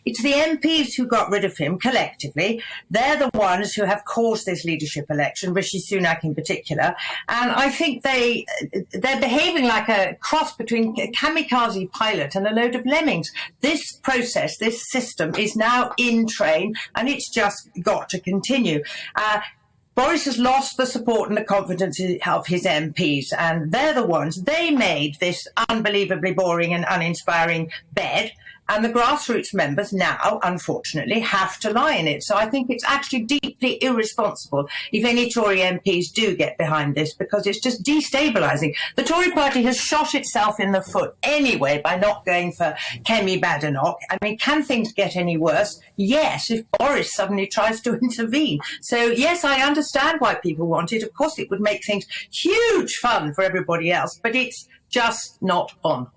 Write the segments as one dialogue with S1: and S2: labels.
S1: It's the MPs who got rid of him collectively. They're the ones who have caused this leadership election, Rishi Sunak in particular. And I think they're behaving like a cross between a kamikaze pilot and a load of lemmings. This process, this system is now in train, and it's just got to continue. Boris has lost the support and the confidence of his MPs, and they're the ones. They made this unbelievably boring and uninspiring bed, and the grassroots members now, unfortunately, have to lie in it. So I think it's actually deeply irresponsible if any Tory MPs do get behind this, because it's just destabilising. The Tory party has shot itself in the foot anyway by not going for Kemi Badenoch. I mean, can things get any worse? Yes, if Boris suddenly tries to intervene. So, yes, I understand why people want it. Of course, it would make things huge fun for everybody else, but it's just not on.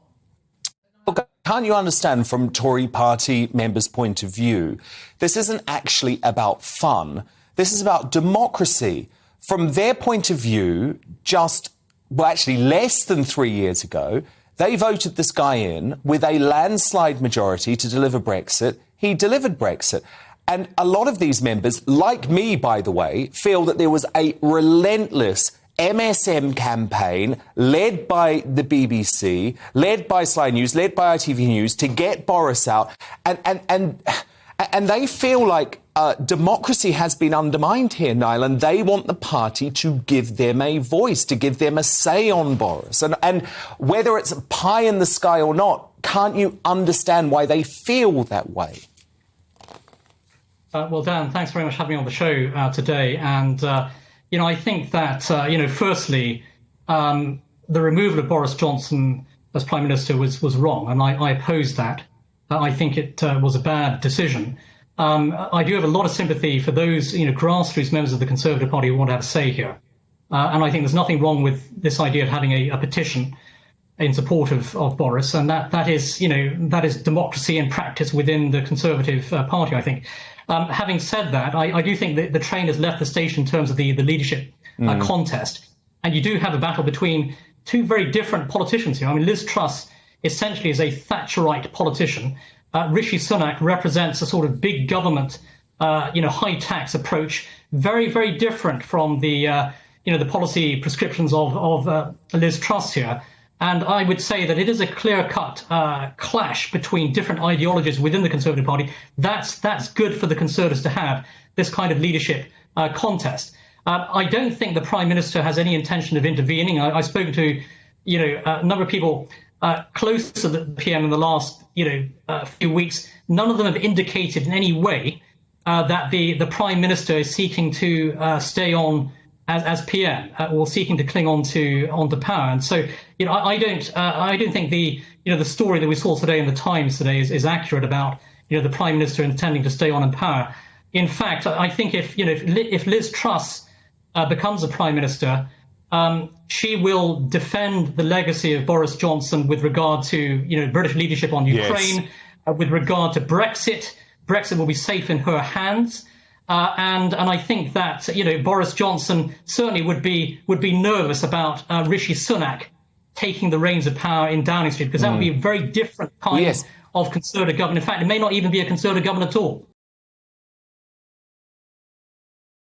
S2: Can't you understand from Tory party members' point of view, this isn't actually about fun. This is about democracy. From their point of view, actually less than 3 years ago, they voted this guy in with a landslide majority to deliver Brexit. He delivered Brexit. And a lot of these members, like me, by the way, feel that there was a relentless MSM campaign led by the BBC, led by Sky News, led by ITV News to get Boris out. And they feel like democracy has been undermined here, Niall, and they want the party to give them a voice, to give them a say on Boris. And whether it's pie in the sky or not, can't you understand why they feel that way?
S3: Well, Dan, thanks very much for having me on the show today. And I think that, firstly, the removal of Boris Johnson as Prime Minister was wrong, and I oppose that. I think it was a bad decision. I do have a lot of sympathy for those, grassroots members of the Conservative Party who want to have a say here. And I think there's nothing wrong with this idea of having a petition in support of Boris, and that is democracy in practice within the Conservative Party, I think. Having said that, I do think that the train has left the station in terms of the leadership contest. And you do have a battle between two very different politicians here. I mean, Liz Truss essentially is a Thatcherite politician. Rishi Sunak represents a sort of big government, high tax approach, very, very different from the policy prescriptions of Liz Truss here. And I would say that it is a clear-cut clash between different ideologies within the Conservative Party. That's good for the Conservatives to have this kind of leadership contest. I don't think the Prime Minister has any intention of intervening. I've spoken to, a number of people close to the PM in the last, few weeks. None of them have indicated in any way that the Prime Minister is seeking to stay on as PM or seeking to cling on to power. And so, I don't think the story that we saw today in the Times today is accurate about the Prime Minister intending to stay on in power. In fact, I think if Liz Truss becomes a Prime Minister, she will defend the legacy of Boris Johnson with regard to British leadership on Ukraine, with regard to Brexit. Brexit will be safe in her hands. And I think that Boris Johnson certainly would be nervous about Rishi Sunak taking the reins of power in Downing Street, because that would be a very different kind of Conservative government. In fact, it may not even be a Conservative government at all.